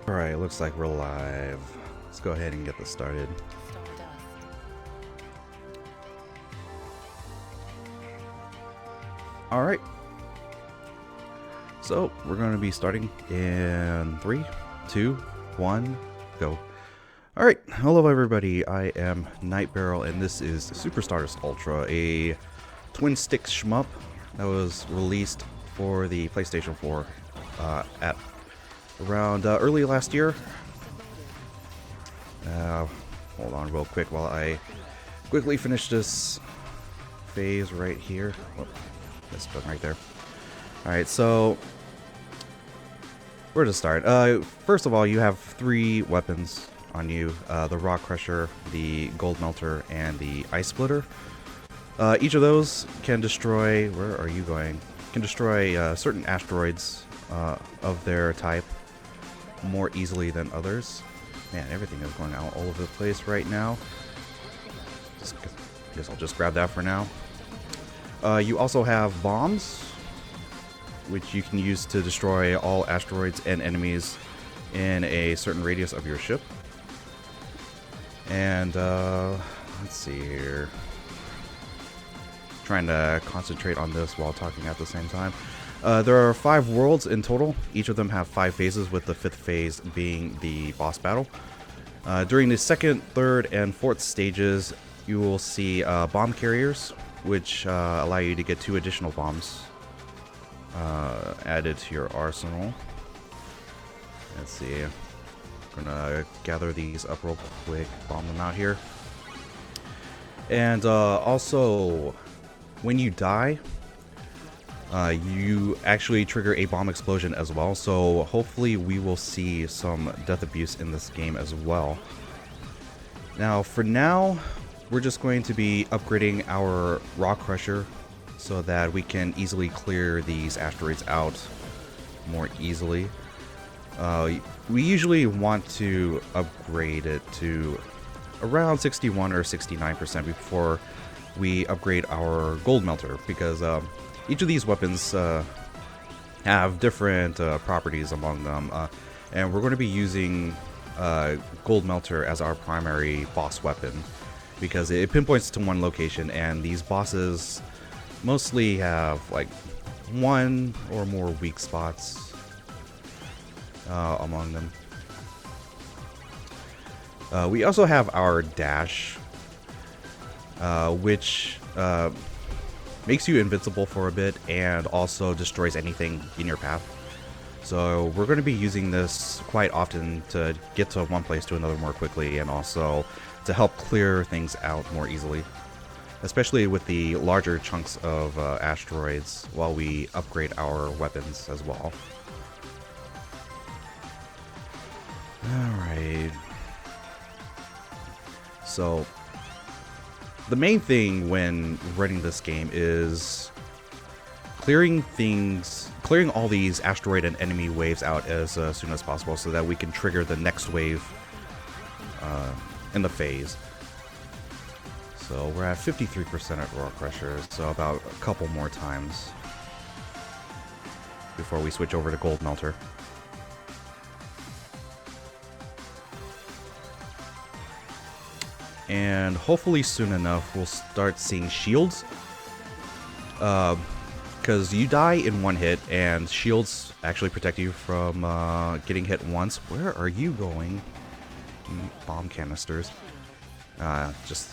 Alright, looks like we're live. Let's go ahead and get this started. Stardust. Alright. So, we're going to be starting in 3, 2, 1, go. Alright, hello everybody. I am Nightbarrel, and this is Super Stardust Ultra, a twin-stick shmup that was released for the PlayStation 4 at around early last year. Hold on real quick while I quickly finish this phase right here. Oh, this button right there. Alright, so where to start? First of all, you have 3 weapons on you. The Rock Crusher, the Gold Melter, and the Ice Splitter. Each of those can destroy... Where are you going? Can destroy certain asteroids of their type more easily than others. Man, everything is going out all over the place right now. Guess I'll just grab that for now. You also have bombs, which you can use to destroy all asteroids and enemies in a certain radius of your ship. And let's see here. Trying to concentrate on this while talking at the same time. There are 5 worlds in total. Each of them have 5 phases, with the 5th phase being the boss battle. During the 2nd, 3rd, and 4th stages, you will see bomb carriers, which allow you to get 2 additional bombs added to your arsenal. Let's see. I'm gonna gather these up real quick, bomb them out here. And also, when you die, you actually trigger a bomb explosion as well, so hopefully we will see some death abuse in this game as well. Now, for now, we're just going to be upgrading our Rock Crusher so that we can easily clear these asteroids out more easily. We usually want to upgrade it to around 61 or 69% before we upgrade our Gold Melter, because each of these weapons have different properties among them, and we're going to be using Gold Melter as our primary boss weapon because it pinpoints to one location, and these bosses mostly have like 1 or more weak spots among them. We also have our dash, which makes you invincible for a bit and also destroys anything in your path. So we're going to be using this quite often to get to one place to another more quickly, and also to help clear things out more easily, especially with the larger chunks of asteroids, while we upgrade our weapons as well. Alright. So the main thing when running this game is clearing all these asteroid and enemy waves out as soon as possible, so that we can trigger the next wave in the phase. So we're at 53% at Rock Crusher, so about a couple more times before we switch over to Gold Melter. And hopefully soon enough we'll start seeing shields, because you die in 1 hit, and shields actually protect you from getting hit once. Where are you going? Bomb canisters, just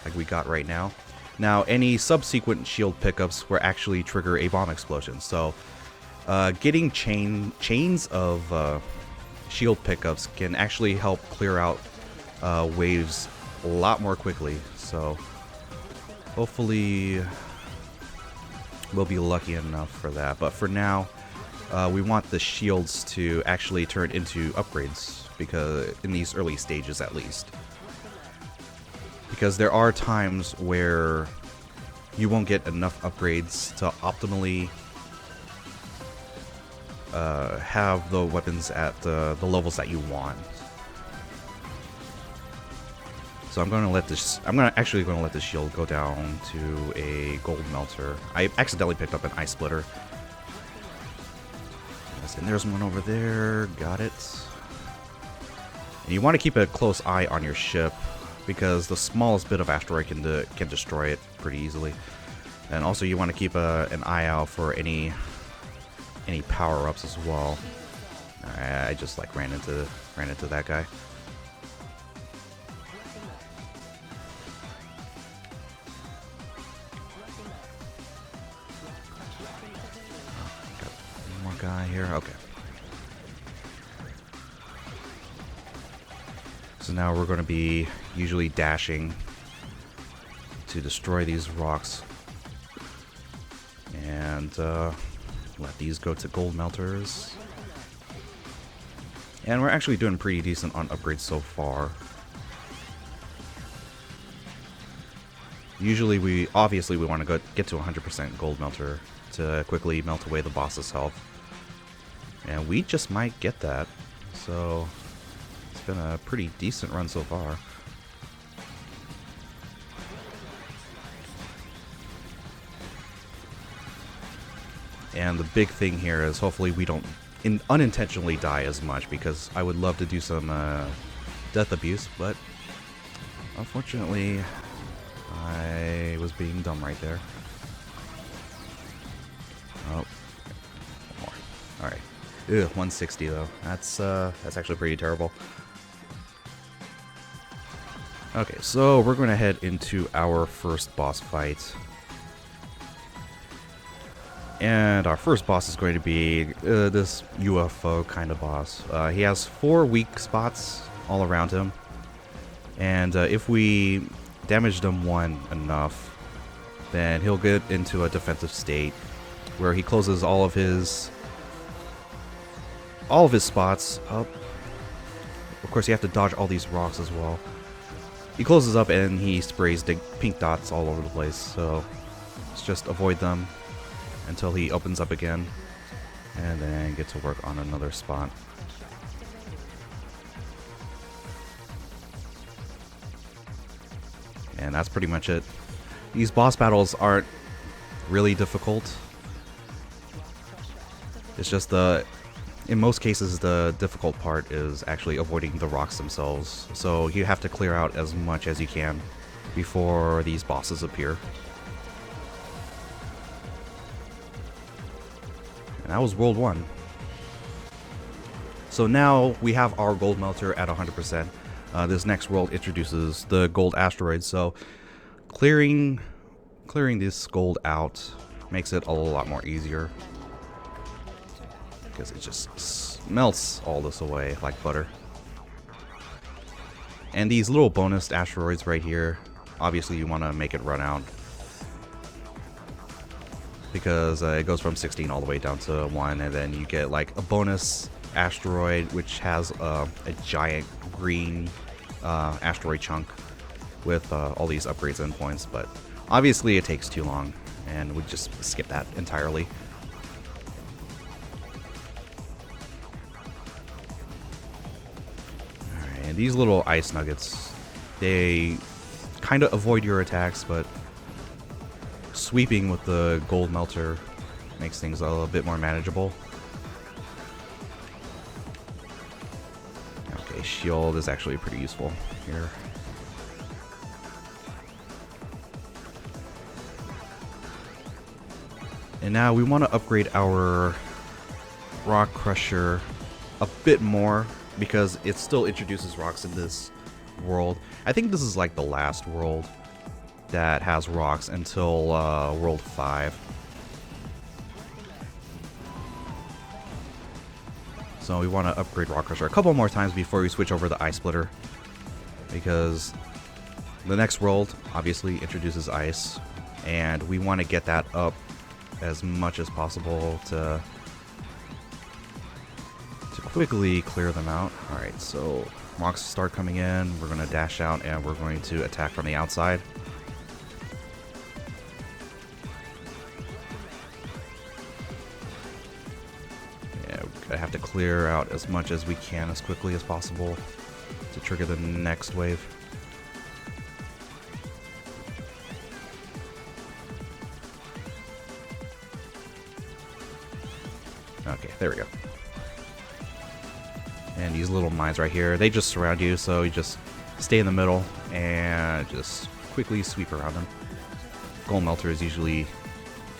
like we got right now. Now, any subsequent shield pickups will actually trigger a bomb explosion, so getting chains of shield pickups can actually help clear out waves a lot more quickly. So hopefully we'll be lucky enough for that. But for now, we want the shields to actually turn into upgrades, because in these early stages at least, because there are times where you won't get enough upgrades to optimally have the weapons at the levels that you want. So I'm actually going to let this shield go down to a Gold Melter. I accidentally picked up an Ice Splitter. Yes, and there's one over there. Got it. And you want to keep a close eye on your ship, because the smallest bit of asteroid can destroy it pretty easily. And also you want to keep an eye out for any power-ups as well. I just like ran into that guy. Got one more guy here. Okay. So now we're going to be usually dashing to destroy these rocks. And let these go to gold melters. And we're actually doing pretty decent on upgrades so far. Usually we want to get to 100% gold melter to quickly melt away the boss's health. And we just might get that. So it's been a pretty decent run so far. And the big thing here is hopefully we don't unintentionally die as much, because I would love to do some death abuse, but unfortunately I was being dumb right there. Oh, more. All right. Ugh, 160 though. That's actually pretty terrible. Okay, so we're going to head into our first boss fight. And our first boss is going to be this UFO kind of boss. He has 4 weak spots all around him. And if we damage them one enough, then he'll get into a defensive state where he closes all of his spots up. Of course, you have to dodge all these rocks as well. He closes up and he sprays the pink dots all over the place, so let's just avoid them until he opens up again, and then get to work on another spot. And that's pretty much it. These boss battles aren't really difficult. It's just in most cases, the difficult part is actually avoiding the rocks themselves. So you have to clear out as much as you can before these bosses appear. And that was World 1. So now we have our gold melter at 100%. This next world introduces the gold asteroids, so clearing this gold out makes it a lot more easier, because it just melts all this away like butter. And these little bonus asteroids right here, obviously you want to make it run out, because it goes from 16 all the way down to 1, and then you get like a bonus asteroid which has a giant green asteroid chunk with all these upgrades and points. But obviously it takes too long, and we just skip that entirely. Alright, and these little ice nuggets, they kind of avoid your attacks, but sweeping with the gold melter makes things a little bit more manageable. Okay, shield is actually pretty useful here. And now we want to upgrade our rock crusher a bit more, because it still introduces rocks in this world. I think this is like the last world that has rocks until World 5. So we want to upgrade Rock Crusher a couple more times before we switch over to Ice Splitter, because the next world obviously introduces ice, and we want to get that up as much as possible to quickly clear them out. Alright, so rocks start coming in, we're going to dash out, and we're going to attack from the outside. I have to clear out as much as we can as quickly as possible to trigger the next wave. Okay, there we go. And these little mines right here, they just surround you, so you just stay in the middle and just quickly sweep around them. Gold Melter is usually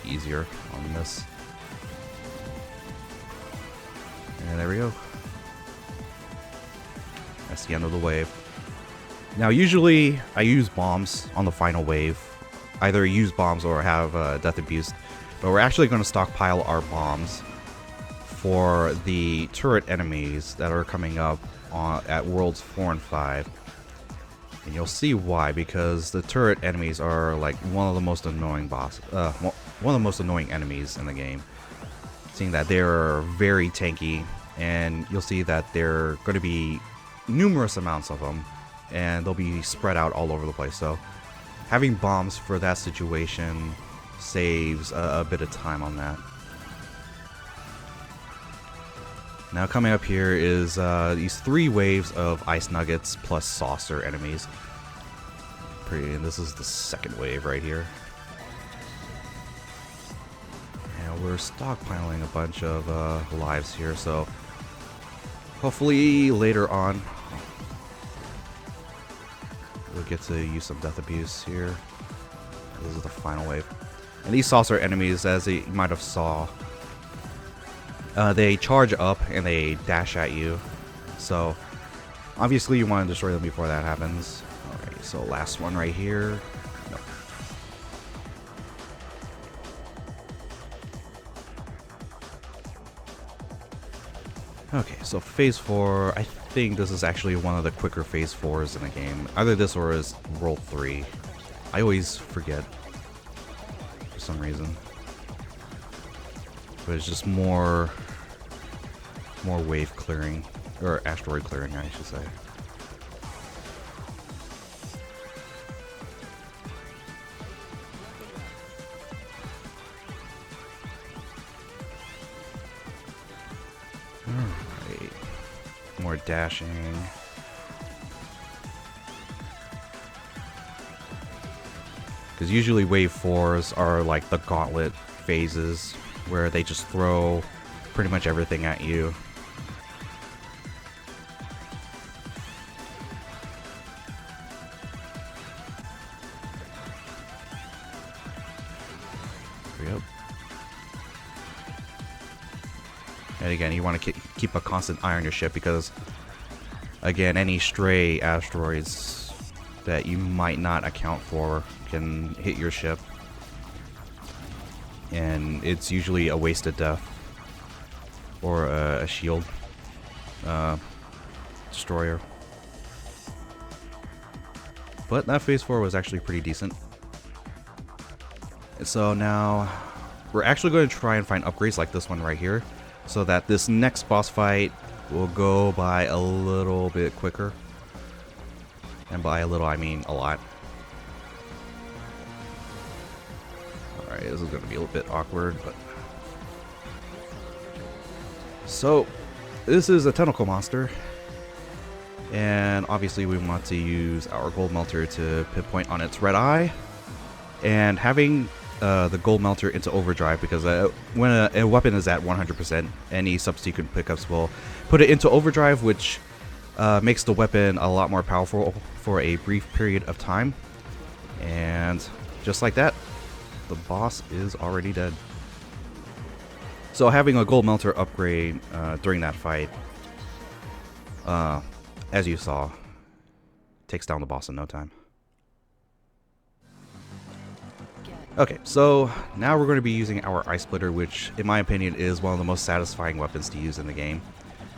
easier on this. And there we go. That's the end of the wave. Now usually I use bombs on the final wave. Either use bombs or have Death Abuse. But we're actually going to stockpile our bombs for the turret enemies that are coming up at Worlds 4 and 5. And you'll see why, because the turret enemies are like one of the most annoying one of the most annoying enemies in the game. Seeing that they're very tanky, and you'll see that there are going to be numerous amounts of them, and they'll be spread out all over the place. So having bombs for that situation saves a bit of time on that. Now coming up here is these 3 waves of ice nuggets plus saucer enemies. And this is the second wave right here. And we're stockpiling a bunch of lives here, so hopefully later on we'll get to use some Death Abuse here. This is the final wave. And these saucer enemies, as you might have saw, they charge up and they dash at you. So obviously you want to destroy them before that happens. Alright, so last one right here. Nope. Okay, so phase 4, I think this is actually one of the quicker phase 4s in the game. Either this or is World 3. I always forget for some reason. But it's just more wave clearing, or asteroid clearing, I should say. Alright. More dashing. Because usually wave 4s are like the gauntlet phases, where they just throw pretty much everything at you. Yep. And again, you want to keep a constant eye on your ship, because again, any stray asteroids that you might not account for can hit your ship, and it's usually a wasted death or a shield destroyer. But that phase 4 was actually pretty decent. So now we're actually going to try and find upgrades like this one right here, so that this next boss fight will go by a little bit quicker. And by a little, I mean a lot. Alright, this is going to be a little bit awkward, but... So, this is a tentacle monster. And obviously we want to use our gold melter to pinpoint on its red eye. And having the gold melter into overdrive, because when a weapon is at 100%, any subsequent pickups will put it into overdrive, which makes the weapon a lot more powerful for a brief period of time. And just like that, the boss is already dead. So having a gold melter upgrade during that fight, as you saw, takes down the boss in no time. Okay, so now we're going to be using our Ice Splitter, which in my opinion is one of the most satisfying weapons to use in the game,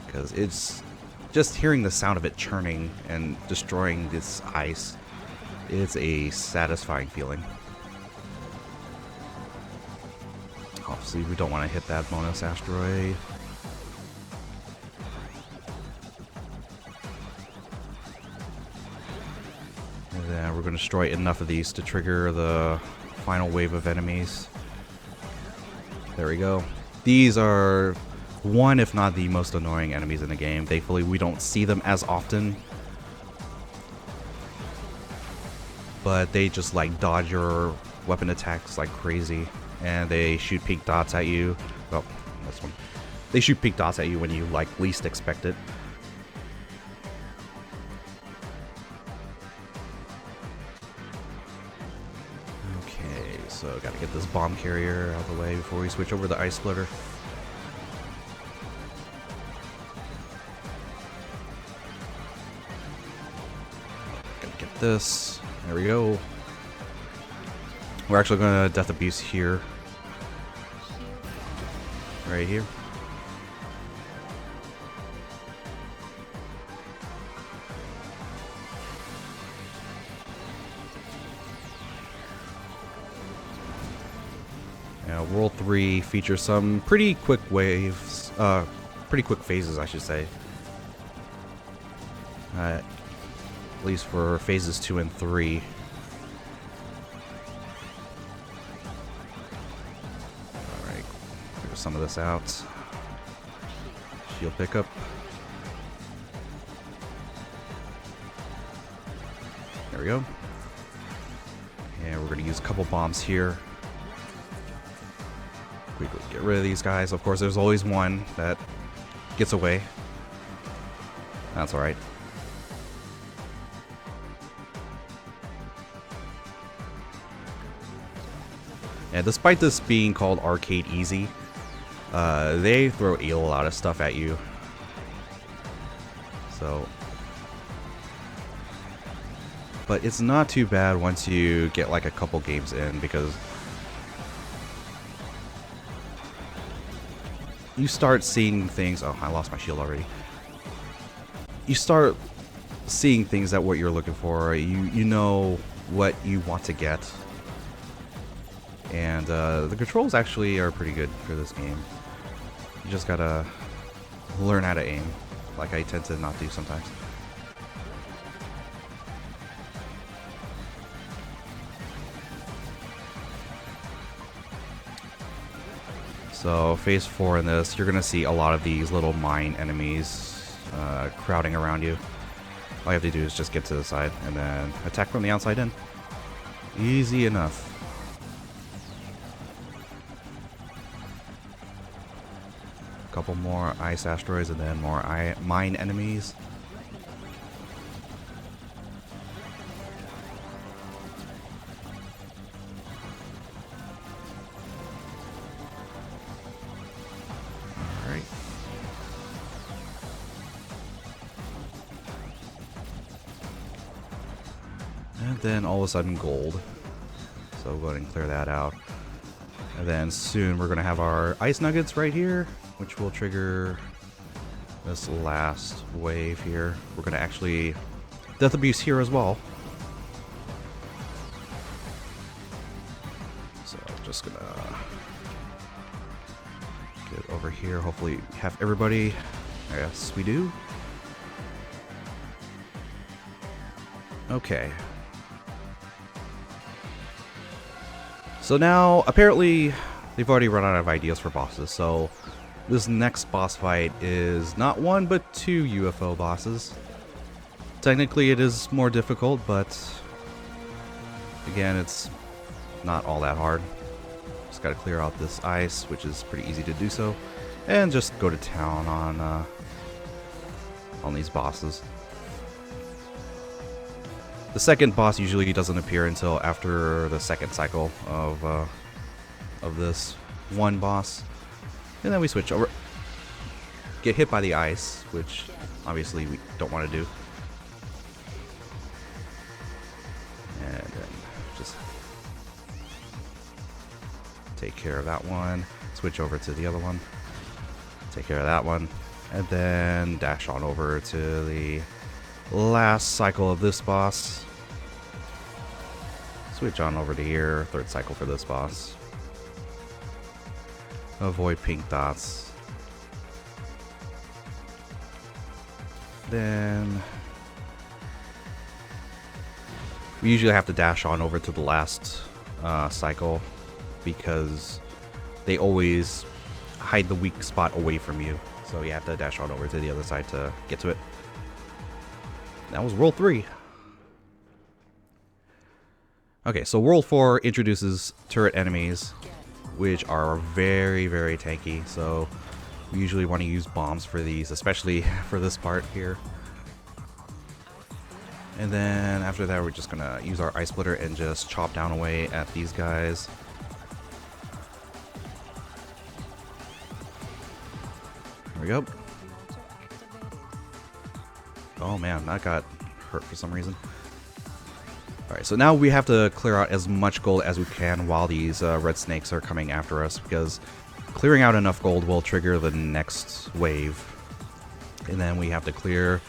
because it's just hearing the sound of it churning and destroying this ice. It's a satisfying feeling. Obviously we don't want to hit that bonus asteroid. And then we're going to destroy enough of these to trigger the final wave of enemies. There we go. These are one, if not the most annoying enemies in the game. Thankfully, we don't see them as often, but they just like dodge your weapon attacks like crazy, and they shoot pink dots at you. Well, this one. They shoot pink dots at you when you like least expect it. So gotta get this bomb carrier out of the way before we switch over to the ice splitter. Gotta get this. There we go. We're actually gonna death abuse here. Right here. World 3 features some pretty quick waves, pretty quick phases, I should say. At least for phases 2 and 3. Alright, clear some of this out. Shield pickup. There we go. And we're going to use a couple bombs here. We could get rid of these guys. Of course, there's always one that gets away. That's alright. And despite this being called Arcade Easy, they throw a lot of stuff at you. So, but it's not too bad once you get like a couple games in, because you start seeing things. Oh, I lost my shield already. You start seeing things that what you're looking for. You know what you want to get, and the controls actually are pretty good for this game. You just gotta learn how to aim, like I tend to not do sometimes. So phase 4 in this, you're gonna see a lot of these little mine enemies crowding around you. All you have to do is just get to the side and then attack from the outside in. Easy enough. A couple more ice asteroids and then more mine enemies. And then all of a sudden gold. So we'll go ahead and clear that out. And then soon we're going to have our ice nuggets right here, which will trigger this last wave here. We're going to actually death abuse here as well. So I'm just going to get over here. Hopefully have everybody. Yes, we do. Okay. So now, apparently, they've already run out of ideas for bosses, so this next boss fight is not one, but 2 UFO bosses. Technically, it is more difficult, but again, it's not all that hard. Just gotta clear out this ice, which is pretty easy to do so, and just go to town on these bosses. The second boss usually doesn't appear until after the second cycle of this one boss, and then we switch over. Get hit by the ice, which obviously we don't want to do, and then just take care of that one. Switch over to the other one. Take care of that one, and then dash on over to the last cycle of this boss. Switch on over to here, third cycle for this boss. Avoid pink dots. Then we usually have to dash on over to the last cycle, because they always hide the weak spot away from you. So you have to dash on over to the other side to get to it. That was World 3. Okay, so World 4 introduces turret enemies, which are very, very tanky. So we usually want to use bombs for these, especially for this part here. And then after that, we're just going to use our ice splitter and just chop down away at these guys. There we go. Oh man, that got hurt for some reason. Alright, so now we have to clear out as much gold as we can while these red snakes are coming after us, because clearing out enough gold will trigger the next wave. And then we have to clear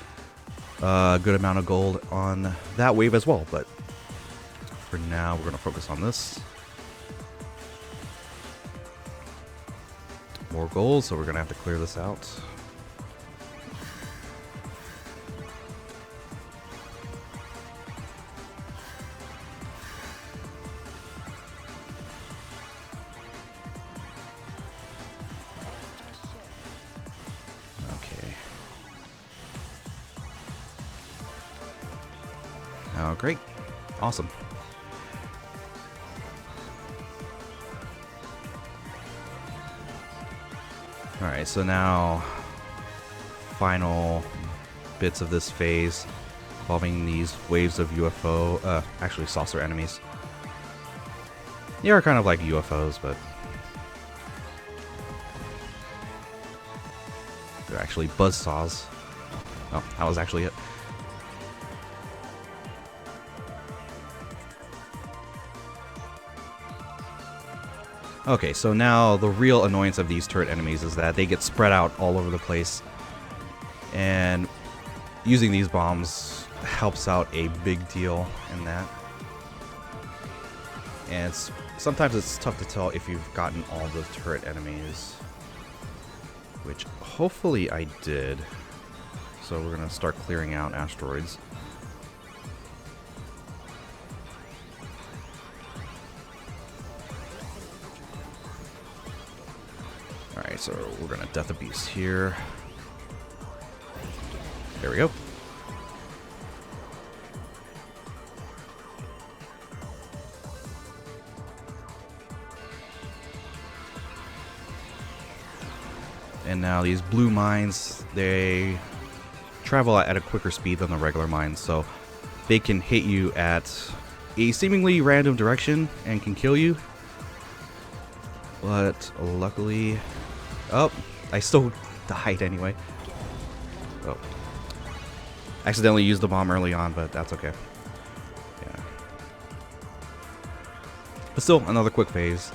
a good amount of gold on that wave as well. But for now, we're going to focus on this. More gold, so we're going to have to clear this out. Okay. Oh, great. Awesome. Alright, so now final bits of this phase involving these waves of UFO, actually saucer enemies. They are kind of like UFOs, but they're actually buzzsaws. Oh, that was actually it. Okay, so now the real annoyance of these turret enemies is that they get spread out all over the place, and using these bombs helps out a big deal in that. And sometimes it's tough to tell if you've gotten all the turret enemies, which hopefully I did. So we're gonna start clearing out asteroids. Alright, so we're gonna Death Abuse here. There we go. And now these blue mines, they travel at a quicker speed than the regular mines, so they can hit you at a seemingly random direction and can kill you. But luckily... Oh, I still died anyway. Oh. Accidentally used the bomb early on, but that's okay. Yeah. But still, another quick phase.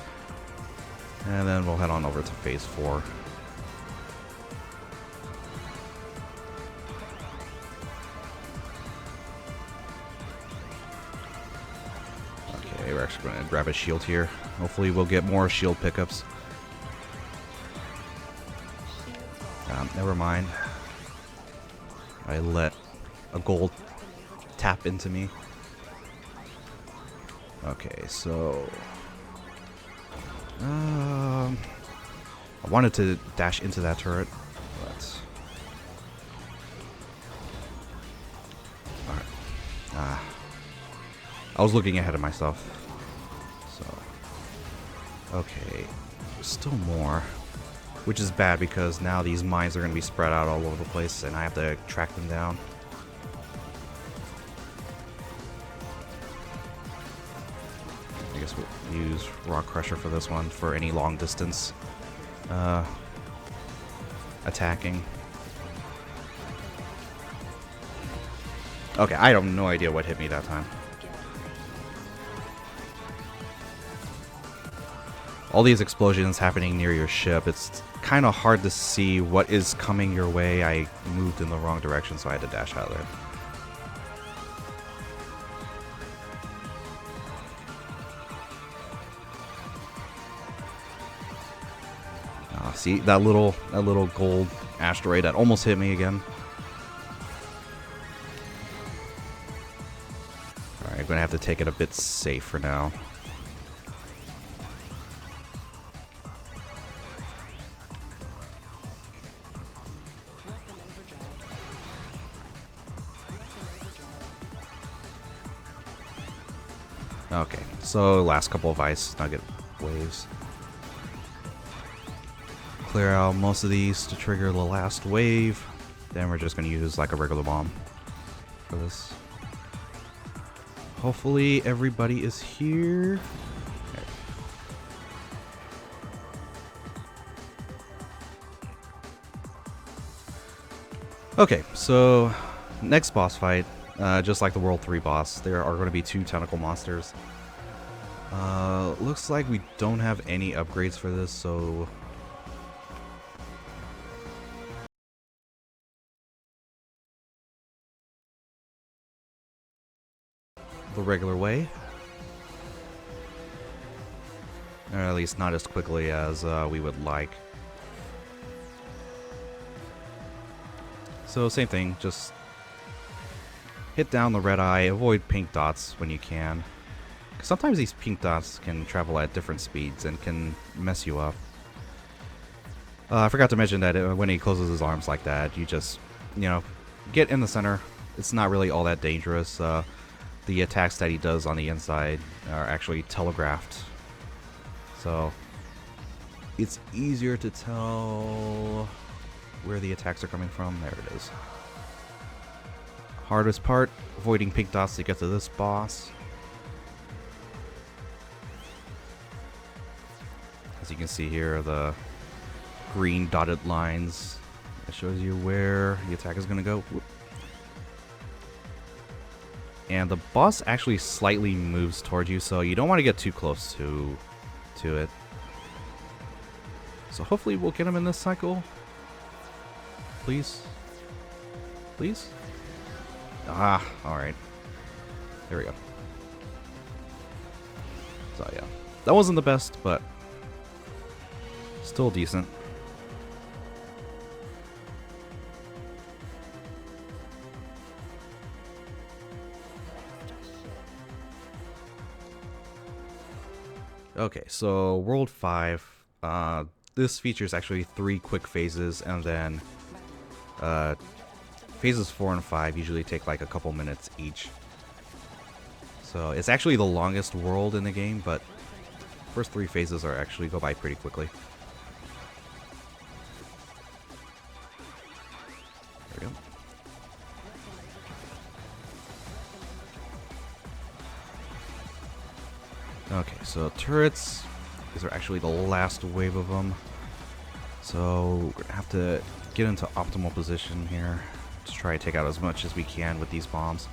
And then we'll head on over to phase 4. Okay, we're actually going to grab a shield here. Hopefully we'll get more shield pickups. Never mind. I let a gold tap into me. Okay, so... I wanted to dash into that turret, but... Alright. I was looking ahead of myself. So... Okay. Still more. Which is bad because now these mines are going to be spread out all over the place and I have to track them down. I guess we'll use Rock Crusher for this one for any long distance attacking. Okay, I have no idea what hit me that time. All these explosions happening near your ship, it's kind of hard to see what is coming your way. I moved in the wrong direction, so I had to dash out of there. See that little gold asteroid that almost hit me again. Alright, I'm gonna have to take it a bit safe for now. Okay, so last couple of ice nugget waves. Clear out most of these to trigger the last wave. Then we're just going to use like a regular bomb for this. Hopefully everybody is here. Okay. Okay, so next boss fight, just like the World 3 boss, there are going to be 2 tentacle monsters. Looks like we don't have any upgrades for this, so the regular way. Or at least not as quickly as we would like. So same thing, just hit down the red eye, avoid pink dots when you can. Sometimes these pink dots can travel at different speeds and can mess you up. I forgot to mention that when he closes his arms like that, you just, get in the center. It's not really all that dangerous. The attacks that he does on the inside are actually telegraphed. So it's easier to tell where the attacks are coming from. There it is. Hardest part, avoiding pink dots to get to this boss. As you can see here, the green dotted lines. It shows you where the attack is going to go. Whoop. And the boss actually slightly moves towards you, so you don't want to get too close to it. So hopefully we'll get him in this cycle. Please. Please? Ah, alright. There we go. So yeah. That wasn't the best, but still decent. Okay, so World 5, this features actually 3 quick phases, and then phases 4 and 5 usually take like a couple minutes each. So it's actually the longest world in the game, but first 3 phases are actually go by pretty quickly. There we go. Okay, so turrets, these are actually the last wave of them. So we're going to have to get into optimal position here to try to take out as much as we can with these bombs.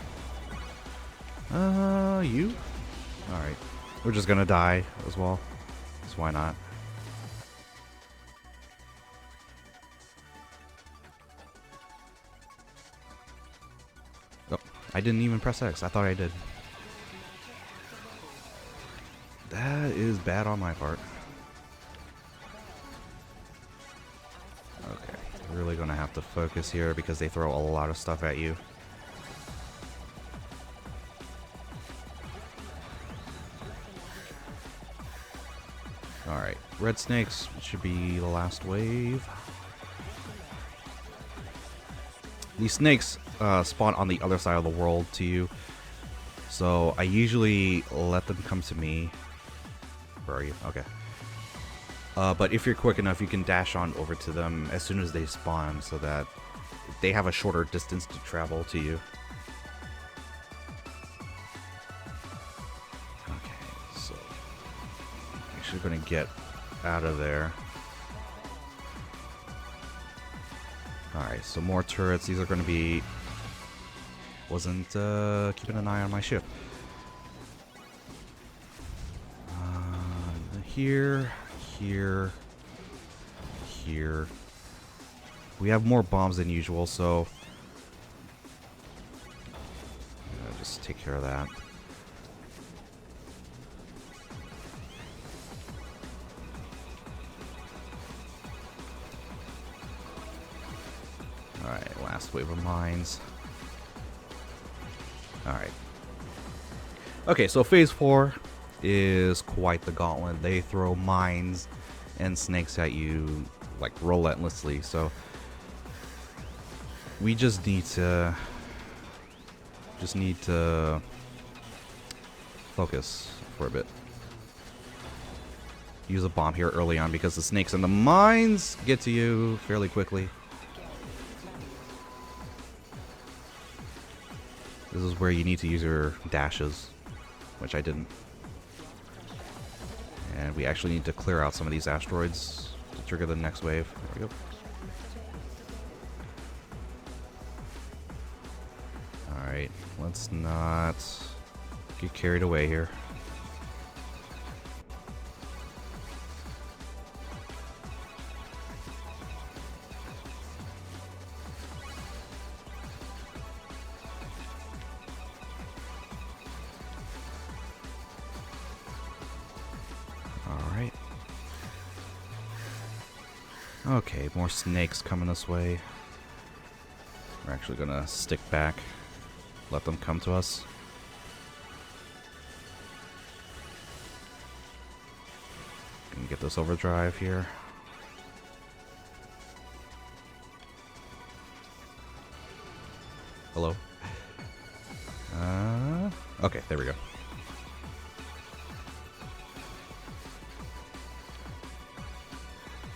You? Alright. We're just going to die as well. So why not? Oh, I didn't even press X. I thought I did. That is bad on my part. Okay, really gonna have to focus here because they throw a lot of stuff at you. Alright, red snakes should be the last wave. These snakes spawn on the other side of the world to you. So I usually let them come to me. Where are you? Okay. But if you're quick enough, you can dash on over to them as soon as they spawn so that they have a shorter distance to travel to you. Okay, so I'm actually going to get out of there. Alright, so more turrets. These are going to be... Wasn't keeping an eye on my ship. Here, here, here. We have more bombs than usual, so just take care of that. Alright, last wave of mines. Alright. Okay, so phase 4 is quite the gauntlet. They throw mines and snakes at you like relentlessly, so we just need to focus for a bit. Use a bomb here early on because the snakes and the mines get to you fairly quickly. This is where you need to use your dashes, which I didn't. And we actually need to clear out some of these asteroids to trigger the next wave. There we go. Alright, let's not get carried away here. Alright. Okay, more snakes coming this way. We're actually gonna stick back. Let them come to us. Gonna get this overdrive here. Hello? Okay, there we go.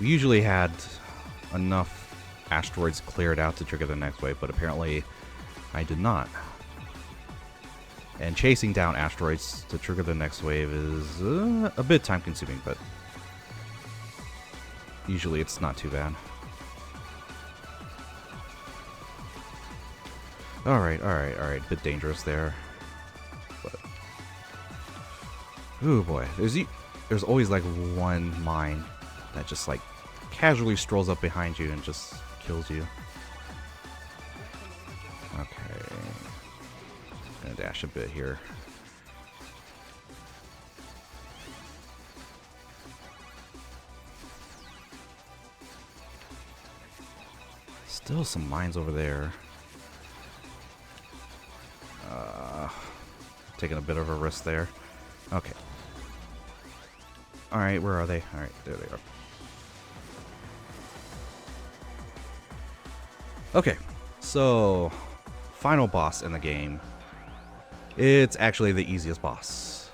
We usually had enough asteroids cleared out to trigger the next wave, but apparently I did not. And chasing down asteroids to trigger the next wave is a bit time consuming, but usually it's not too bad. Alright, alright, alright. Bit dangerous there. But ooh boy. There's always like one mine that just like casually strolls up behind you and just kills you. Okay. Gonna dash a bit here. Still some mines over there. Taking a bit of a risk there. Okay. Alright, where are they? Alright, there they are. Okay, so final boss in the game. It's actually the easiest boss.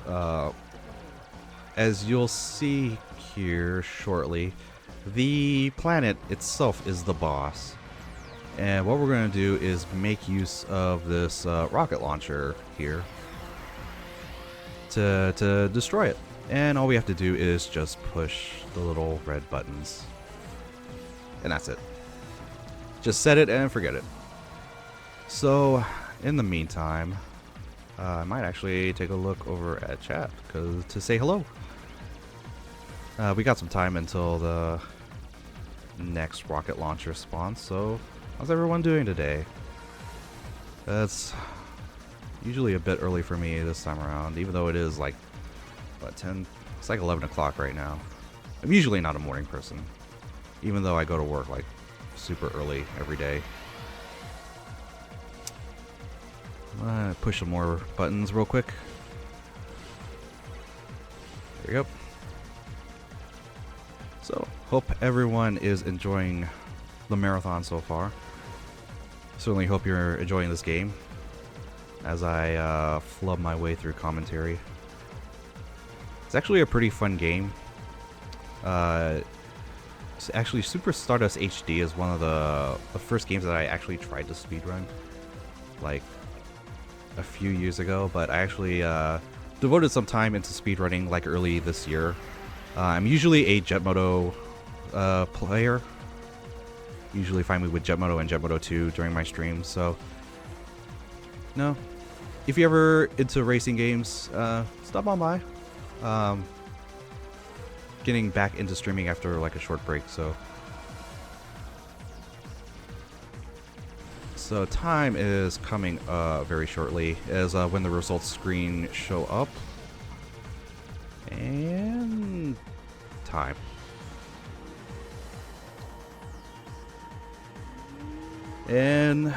As you'll see here shortly, the planet itself is the boss. And what we're going to do is make use of this rocket launcher here to destroy it. And all we have to do is just push the little red buttons. And that's it. Just set it and forget it. So, in the meantime, I might actually take a look over at chat to say hello. We got some time until the next rocket launcher spawns, so how's everyone doing today? That's usually a bit early for me this time around, even though it is like, what, 10? It's like 11 o'clock right now. I'm usually not a morning person, even though I go to work like super early every day. I'm gonna push some more buttons real quick. There we go. So, hope everyone is enjoying the marathon so far. Certainly hope you're enjoying this game as I flub my way through commentary. It's actually a pretty fun game. Actually, Super Stardust HD is one of the first games that I actually tried to speedrun, like a few years ago, but I actually devoted some time into speedrunning like early this year. I'm usually a Jetmoto player. Usually find me with Jetmoto and Jetmoto 2 during my streams, so no. If you're ever into racing games, stop on by. Getting back into streaming after like a short break, so time is coming very shortly as when the results screen show up, and time. And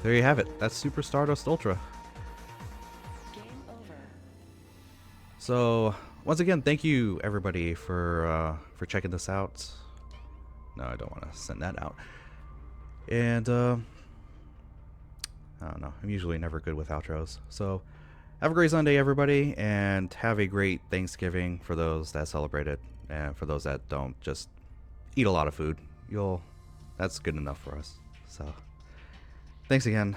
there you have it. That's Super Stardust Ultra. Game over. So once again, thank you everybody for checking this out. No, I don't want to send that out. And I don't know. I'm usually never good with outros. So have a great Sunday, everybody, and have a great Thanksgiving for those that celebrate it, and for those that don't, just eat a lot of food. That's good enough for us. So thanks again.